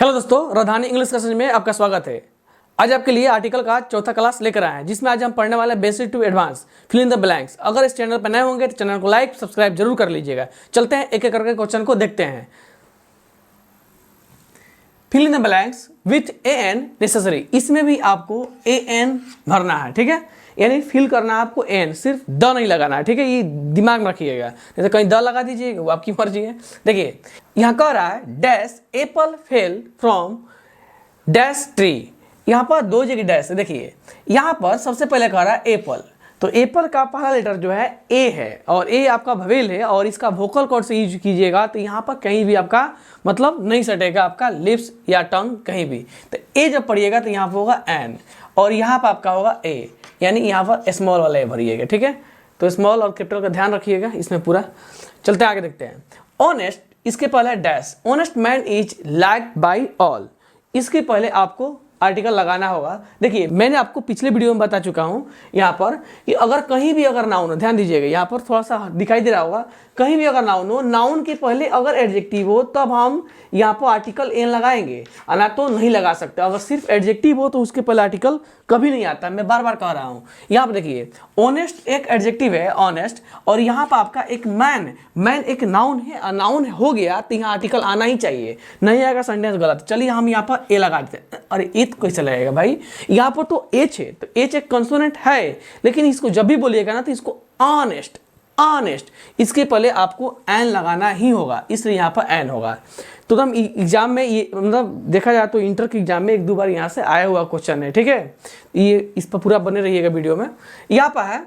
Hello दोस्तों, राजधानी English classes में आपका स्वागत है। आज आपके लिए आर्टिकल का चौथा क्लास लेकर आए हैं, जिसमें आज हम पढ़ने वाले basic to advance fill in the blanks. अगर इस चैनल पर नए होंगे तो चैनल को लाइक सब्सक्राइब जरूर कर लीजिएगा। चलते हैं एक एक करके क्वेश्चन को देखते हैं। Fill in the blanks with an necessary, इसमें भी आपको एन भरना है, ठीक है। यानी फिल करना है आपको एन, सिर्फ द नहीं लगाना है, ठीक है। ये दिमाग में रखिएगा, नहीं तो कहीं द लगा दीजिएगा, वो आपकी मर्जी है। देखिए यहाँ कह रहा है dash Apple fell from dash tree. यहाँ पर दो जगह डैश है। देखिए यहाँ पर सबसे पहले कह रहा है एप्पल, तो एप्पल का पहला लेटर जो है ए है और ए आपका ववेल है और इसका वोकल कॉर्ड से यूज कीजिएगा तो यहाँ पर कहीं भी आपका मतलब नहीं सटेगा, आपका लिप्स या टंग कहीं भी। तो ए जब पढ़िएगा तो यहाँ पर होगा एन और यहाँ पर आपका होगा ए, यानी यहाँ पर स्मॉल वाला ए भरिएगा, ठीक है। तो स्मॉल और कैपिटल का ध्यान रखिएगा इसमें पूरा। चलते आगे देखते हैं। ऑनेस्ट, इसके पहले dash, honest man is liked by all, इसके पहले आपको आर्टिकल लगाना होगा। देखिए मैंने आपको पिछले वीडियो में बता चुका हूं यहाँ पर कि अगर कहीं भी अगर नाउन हो, ध्यान दीजिएगा यहाँ पर थोड़ा सा दिखाई दे रहा होगा, कहीं भी अगर नाउन हो, नाउन के पहले अगर एडजेक्टिव हो तब हम यहाँ पर आर्टिकल एन लगाएंगे, ना तो नहीं लगा सकते। अगर सिर्फ एडजेक्टिव हो तो उसके पहले आर्टिकल कभी नहीं आता, मैं बार बार कह रहा हूँ। यहाँ पर देखिए ऑनेस्ट एक एडजेक्टिव है ऑनेस्ट, और यहाँ पर आपका एक मैन, मैन एक नाउन है, नाउन हो गया तो यहाँ आर्टिकल आना ही चाहिए, नहीं आएगा सेंटेंस गलत। चलिए हम यहाँ पर ए लगा देते हैं। अरे ए तो कैसे लगेगा भाई, यहाँ पर तो एच है, तो एच एक कंसोनेंट है, लेकिन इसको जब भी बोलिएगा ना तो इसको ऑनेस्ट, ऑनेस्ट इसके पहले आपको एन लगाना ही होगा, इसलिए यहाँ पर एन होगा। तो हम एग्जाम में ये मतलब देखा जाए तो इंटर के एग्जाम में एक दो बार यहाँ से आया हुआ क्वेश्चन है, ठीक है। ये इस पर पूरा बने रहिएगा वीडियो में। यहाँ पर है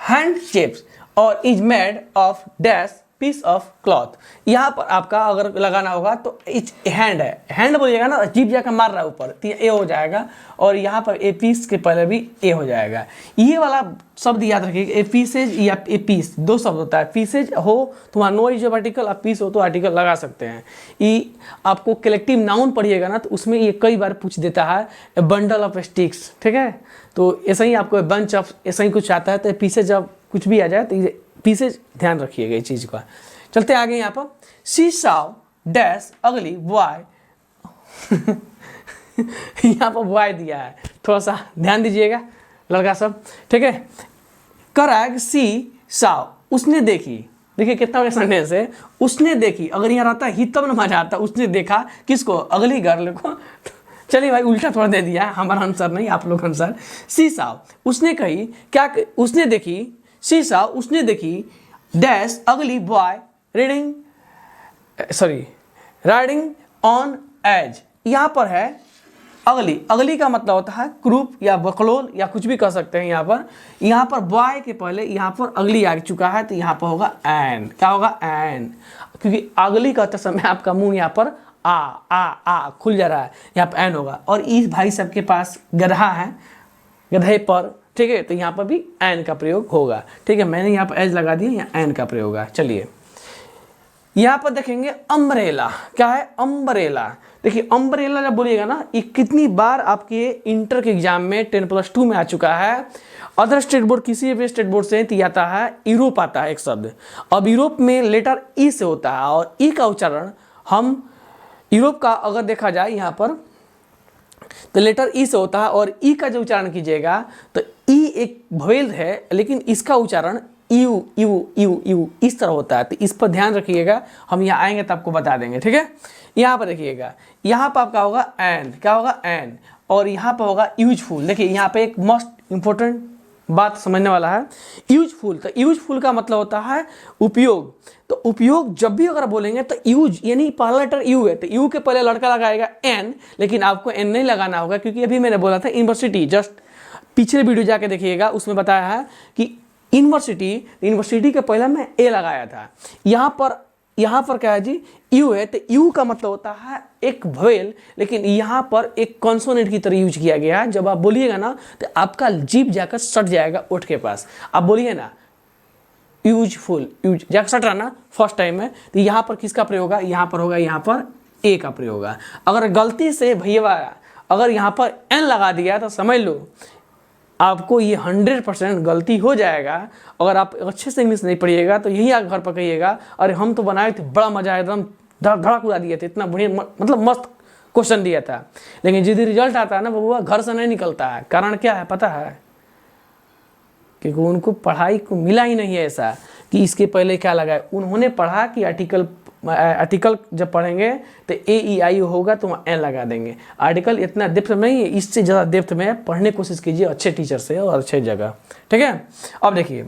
हैंड शेप्स और is made of dash piece of cloth. यहाँ पर आपका अगर लगाना होगा तो इच हैंड है, हैंड बोलिएगा ना, जीभ जाकर मार रहा है ऊपर तो ए हो जाएगा, और यहाँ पर ए पीस के पहले भी ए हो जाएगा। ये वाला शब्द याद रखिएगा, ए पीसेज या ए पीस, दो शब्द होता है। पीसेज हो तो वहाँ नो इज आर्टिकल, और पीस हो तो आर्टिकल लगा सकते हैं। ये आपको कलेक्टिव नाउन पढ़िएगा ना तो उसमें ये कई बार पूछ देता है, ए बंडल ऑफ स्टिक्स, ठीक है। तो ऐसा ही आपको बंच ऑफ ऐसा ही कुछ आता है, तो पीसेज जब कुछ भी आ जाए तो ये पीसेज ध्यान रखिएगा इस चीज़ का। चलते आगे यहाँ पर she Sao dash ugly boy यहाँ पर बॉय दिया है, थोड़ा सा ध्यान दीजिएगा लड़का सब, ठीक है। करेक्ट, सी साव उसने देखी, देखिए कितना बड़ा सेंटेंस है, उसने देखी। अगर यहाँ रहता ही तब न मजा आता, उसने देखा किसको, अगली गर्ल को। चलिए भाई उल्टा थोड़ा दे दिया, हमारा आंसर नहीं आप लोग आंसर। सी साव उसने कही, क्या उसने देखी, शीशा उसने देखी dash ugly boy reading sorry riding on edge. यहाँ पर है अगली, अगली का मतलब होता है क्रूप या बकलोल या कुछ भी कह सकते हैं। यहाँ पर बॉय के पहले यहाँ पर अगली आ चुका है तो यहाँ पर होगा एन। क्या होगा, एन, क्योंकि अगली कहते समय आपका मुंह यहाँ पर आ खुल जा रहा है, यहाँ पर एन होगा। और इस भाई सबके पास गधा है, गधे पर, ठीक है, तो यहाँ पर भी एन का प्रयोग होगा, ठीक है। मैंने यहाँ पर एज लगा दिया, यहाँ एन का प्रयोग है। चलिए यहाँ पर देखेंगे अम्ब्रेला, क्या है अम्ब्रेला। देखिए अम्ब्रेला जब बोलिएगा ना, ये कितनी बार आपके इंटर के एग्जाम में 10+2 में आ चुका है। अदर स्टेट बोर्ड, किसी भी स्टेट बोर्ड से तो आता है यूरोप, आता है एक शब्द। अब यूरोप में लेटर ई से होता है और ई का उच्चारण हम यूरोप का अगर देखा जाए यहाँ पर तो लेटर ई से होता है, और ई का जो उच्चारण कीजिएगा तो ई एक वोवेल है, लेकिन इसका उच्चारण यू यू यू यू इस तरह होता है। तो इस पर ध्यान रखिएगा, हम यहाँ आएंगे तो आपको बता देंगे, ठीक है। यहाँ पर देखिएगा, यहाँ पर आपका होगा एन, क्या होगा एन, और यहाँ पर होगा यूजफुल। देखिए यहाँ पे एक मोस्ट इंपॉर्टेंट बात समझने वाला है, यूजफुल। तो यूजफुल का मतलब होता है उपयोग। तो उपयोग जब भी अगर बोलेंगे तो यूज यानी पहला लेटर यू है, तो यू के पहले लड़का लगाएगा एन, लेकिन आपको एन नहीं लगाना होगा, क्योंकि अभी मैंने बोला था यूनिवर्सिटी, जस्ट पिछले वीडियो जाके देखिएगा, उसमें बताया है कि यूनिवर्सिटी के पहले मैं ए लगाया था। यहाँ पर क्या है जी, यू है, तो यू का मतलब होता है एक वोवेल, लेकिन यहाँ पर एक कॉन्सोनेंट की तरह यूज किया गया है। जब आप बोलिएगा ना तो आपका जीभ जाकर सट जाएगा ओठ के पास। आप बोलिए ना यूजफुल, यूज जाकर सट रहा ना फर्स्ट टाइम में, तो यहाँ पर किसका प्रयोग होगा, यहाँ पर होगा, यहाँ पर ए का प्रयोग होगा। अगर गलती से भैया अगर यहाँ पर एन लगा दिया तो समझ लो आपको ये 100% गलती हो जाएगा। अगर आप अच्छे से इंग्लिश नहीं पढ़िएगा तो यही आप घर पर कहिएगा, अरे हम तो बनाए थे, बड़ा मजा आया, एकदम धड़क उड़ा दिए थे, इतना बढ़िया मतलब मस्त क्वेश्चन दिया था। लेकिन जिस रिजल्ट आता है ना वो घर से नहीं निकलता है। कारण क्या है पता है? क्योंकि उनको पढ़ाई को मिला ही नहीं है ऐसा कि इसके पहले क्या लगा है। उन्होंने पढ़ा कि आर्टिकल जब पढ़ेंगे तो AEIO होगा तो वहाँ एन लगा देंगे। आर्टिकल इतना डेप्थ में नहीं है, इससे ज़्यादा डेप्थ में पढ़ने की कोशिश कीजिए अच्छे टीचर से और अच्छे जगह। ठीक है, अब देखिए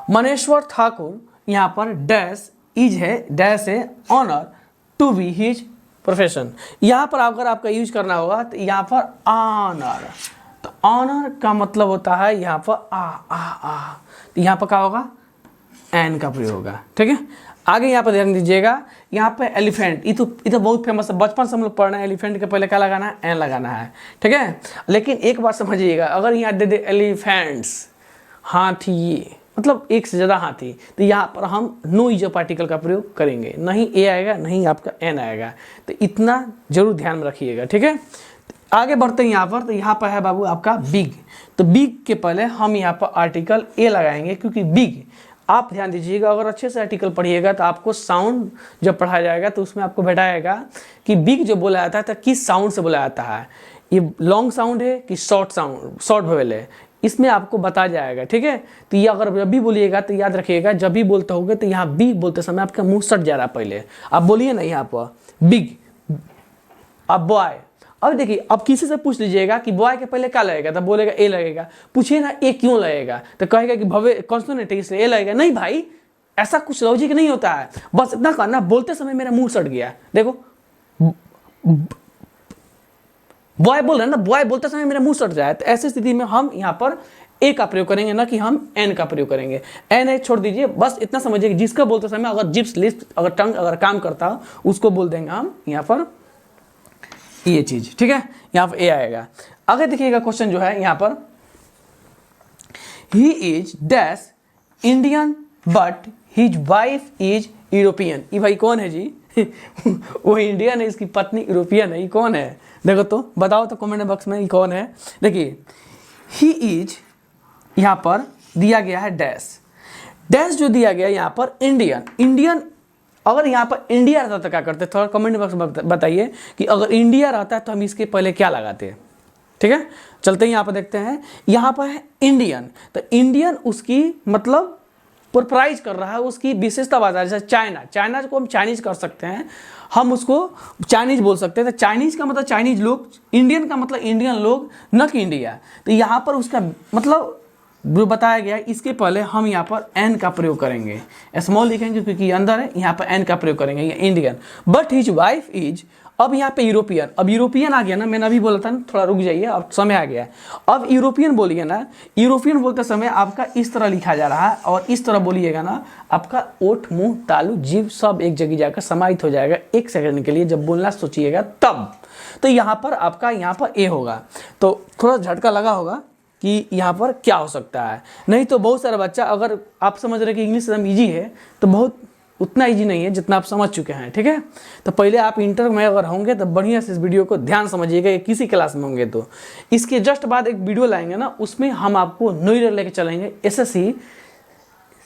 मनेश्वर ठाकुर यहाँ पर डैश इज है, डैश है honour to be his profession. यहाँ पर अगर आपका यूज करना होगा तो यहाँ पर ऑनर, तो ऑनर का मतलब होता है यहाँ पर आ, तो यहाँ पर क्या होगा? एन का प्रयोग होगा। ठीक है, आगे यहाँ पर ध्यान दीजिएगा, यहाँ पे एलिफेंट, ये तो बहुत फेमस है, बचपन से हम लोग पढ़ रहे हैं। एलिफेंट के पहले क्या लगाना है? एन लगाना है। ठीक है, लेकिन एक बात समझिएगा, अगर यहाँ दे दे एलिफेंट्स, हाथी, मतलब एक से ज़्यादा हाथी, तो यहाँ पर हम नो इज पार्टिकल का प्रयोग करेंगे, नहीं ए आएगा नहीं आपका एन आएगा। तो इतना जरूर ध्यान में रखिएगा। ठीक है, आगे बढ़ते हैं यहाँ पर, तो यहाँ पर है बाबू आपका बिग। तो बिग के पहले हम यहाँ पर आर्टिकल ए लगाएंगे, क्योंकि बिग, आप ध्यान दीजिएगा, अगर अच्छे से आर्टिकल पढ़िएगा तो आपको साउंड जब पढ़ाया जाएगा तो उसमें आपको बैठाएगा कि बिग जो बोला जाता है तो किस साउंड से बोला जाता है, ये लॉन्ग साउंड है कि शॉर्ट साउंड, शॉर्ट वोवेल है, इसमें आपको बताया जाएगा। ठीक है, तो ये अगर जब भी बोलिएगा तो याद रखिएगा, जब भी बोलते होगे तो यहाँ बिग बोलते समय आपका मुंह सट जा रहा है। पहले आप बोलिए ना यहाँ पर बिग, अब बॉय। अब देखिए, अब किसी से पूछ लीजिएगा कि बॉय के पहले क्या लगेगा, तो बोलेगा ए लगेगा। पूछिए ना ए क्यों लगेगा, तो कहेगा कि भव्य कॉन्सोनेंट है इसलिए ए लगेगा। नहीं भाई, ऐसा कुछ लॉजिक नहीं होता है। बस इतना करना, बोलते समय मेरा मुंह सट गया, देखो बॉय बोल रहे हैं ना, बॉय बोलते समय मेरा मुंह सट जाए, तो ऐसी स्थिति में हम यहाँ पर ए का प्रयोग करेंगे, ना कि हम एन का प्रयोग करेंगे। एन छोड़ दीजिए, बस इतना समझिए कि जिसका बोलते समय अगर जिप्स लिस्ट अगर टंग अगर काम करता हो उसको बोल देंगे हम यहाँ पर ये चीज। ठीक है, यहाँ पर ए आएगा। आगे देखिएगा क्वेश्चन जो है यहाँ पर, he is dash Indian but his wife is European. ये भाई कौन है जी? वो इंडियन है, इसकी पत्नी यूरोपियन है। ये कौन है? देखो तो बताओ तो कमेंट बॉक्स में, ये कौन है? देखिए ही इज यहाँ पर दिया गया है डैश, डैश जो दिया गया यहाँ पर इंडियन। इंडियन अगर यहाँ पर इंडिया रहता तो क्या करते? थोड़ा कमेंट बॉक्स में बताइए कि अगर इंडिया रहता है तो हम इसके पहले क्या लगाते हैं। ठीक है, चलते हैं यहाँ पर देखते हैं। यहाँ पर है इंडियन, तो इंडियन उसकी मतलब प्रोप्राइज कर रहा है, उसकी विशेषता बता रहा है। जैसे चाइना, चाइना को हम चाइनीज कर सकते हैं, हम उसको चाइनीज बोल सकते हैं। तो चाइनीज का मतलब चाइनीज लोग, इंडियन का मतलब इंडियन लोग, न कि इंडिया। तो यहाँ पर उसका मतलब जो बताया गया है, इसके पहले हम यहाँ पर एन का प्रयोग करेंगे, स्मॉल लिखेंगे क्योंकि अंदर है, यहाँ पर एन का प्रयोग करेंगे, Indian. But his wife is, अब यहाँ पे यूरोपियन, अब यूरोपियन आ गया ना, मैंने अभी बोला था ना, थोड़ा रुक जाइए, अब समय आ गया है। अब यूरोपियन बोलिए ना, यूरोपियन बोलते समय आपका इस तरह लिखा जा रहा है, और इस तरह बोलिएगा ना, आपका ओठ, मुंह, तालू, जीभ सब एक जगह जाकर समाहित हो जाएगा एक सेकंड के लिए, जब बोलना सोचिएगा तब। तो यहाँ पर आपका यहाँ पर ए होगा। तो थोड़ा झटका लगा होगा कि यहाँ पर क्या हो सकता है। नहीं तो बहुत सारा बच्चा, अगर आप समझ रहे कि इंग्लिश एकदम ईजी है, तो बहुत उतना ईजी नहीं है जितना आप समझ चुके हैं। ठीक है, तो पहले आप इंटर में अगर होंगे तो बढ़िया से इस वीडियो को ध्यान समझिएगा, किसी क्लास में होंगे तो। इसके जस्ट बाद एक वीडियो लाएंगे ना, उसमें हम आपको न्यू ईयर लेके चलेंगे, SSC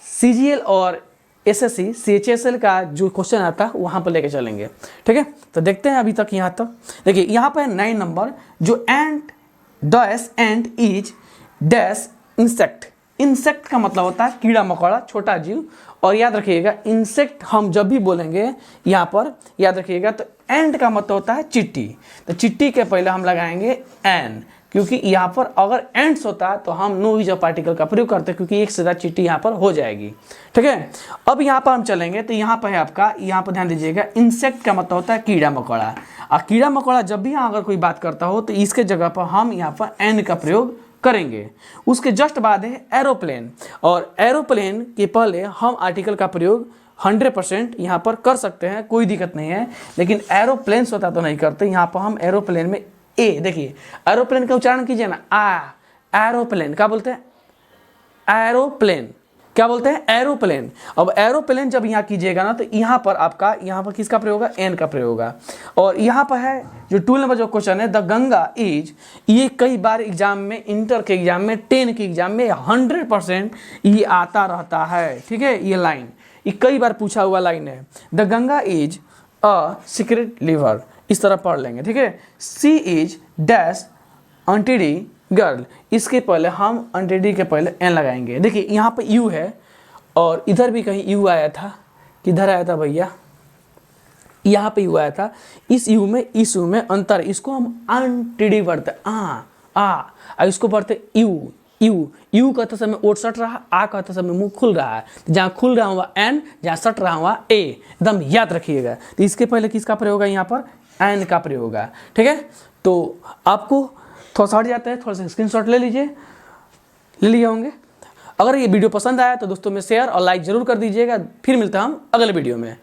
CGL और SSC CHSL का जो क्वेश्चन आता है वहाँ पर लेके चलेंगे। ठीक है, तो देखते हैं अभी तक यहाँ तक। देखिए यहाँ पर 9 नंबर, जो and dash and is dash insect. Insect का मतलब होता है कीड़ा मकोड़ा, छोटा जीव। और याद रखिएगा, इंसेक्ट हम जब भी बोलेंगे यहाँ पर याद रखिएगा, तो एंड का मतलब होता है चिट्टी। तो चिट्टी के पहले हम लगाएंगे एन, क्योंकि यहाँ पर अगर एंड्स होता है तो हम नो इज पार्टिकल का प्रयोग करते हैं, क्योंकि एक से ज़्यादा चिट्टी यहाँ पर हो जाएगी। ठीक है, अब यहाँ पर हम चलेंगे, तो यहाँ पर है आपका, यहाँ पर ध्यान दीजिएगा, इंसेक्ट का मतलब होता है कीड़ा मकोड़ा। और कीड़ा मकोड़ा जब भी यहाँ अगर कोई बात करता हो तो इसके जगह पर हम यहाँ पर एन का प्रयोग करेंगे। उसके जस्ट बाद है एरोप्लेन, और एरोप्लेन के पहले हम आर्टिकल का प्रयोग 100% यहाँ पर कर सकते हैं, कोई दिक्कत नहीं है। लेकिन एरोप्लेन होता तो नहीं करते। यहाँ पर हम एरोप्लेन में ए, देखिए एरोप्लेन का उच्चारण कीजिए ना, एरोप्लेन क्या बोलते हैं? एरोप्लेन क्या बोलते हैं? एरोप्लेन। अब एरोप्लेन जब यहाँ कीजिएगा ना, तो यहाँ पर आपका यहाँ पर किसका प्रयोग होगा? एन का प्रयोग होगा। और यहाँ पर है जो 2 नंबर जो क्वेश्चन है, द गंगा इज, ये कई बार एग्जाम में, इंटर के एग्जाम में, 10 के एग्जाम में 100% ये आता रहता है। ठीक है, ये लाइन ये कई बार पूछा हुआ लाइन है। The Ganga is a secret river, इस तरह पढ़ लेंगे, ठीक है। सी इज डैश अनटिडी गर्ल, इसके पहले हम अनटिडी के पहले एन लगाएंगे। देखिए यहाँ पे यू है और इधर भी कहीं यू आया था, किधर आया था भैया, यहाँ पे यू आया था। इस यू में अंतर, इसको हम अनटिडी पढ़ते आ, इसको पढ़ते यू यू। यू कहते समय ओट सट रहा, आ कहते समय मुंह खुल रहा है, जहाँ खुल रहा हुआ एन, जहाँ सट रहा हुआ ए, एकदम याद रखिएगा। तो इसके पहले किसका प्रयोग होगा, यहाँ पर एन का प्रयोग होगा, ठीक है। तो आपको थोड़ा सा हट जाता है, थोड़ा सा स्क्रीनशॉट ले लीजिए, ले लिए होंगे। अगर ये वीडियो पसंद आया तो दोस्तों में शेयर और लाइक जरूर कर दीजिएगा। फिर मिलते हैं हम अगले वीडियो में।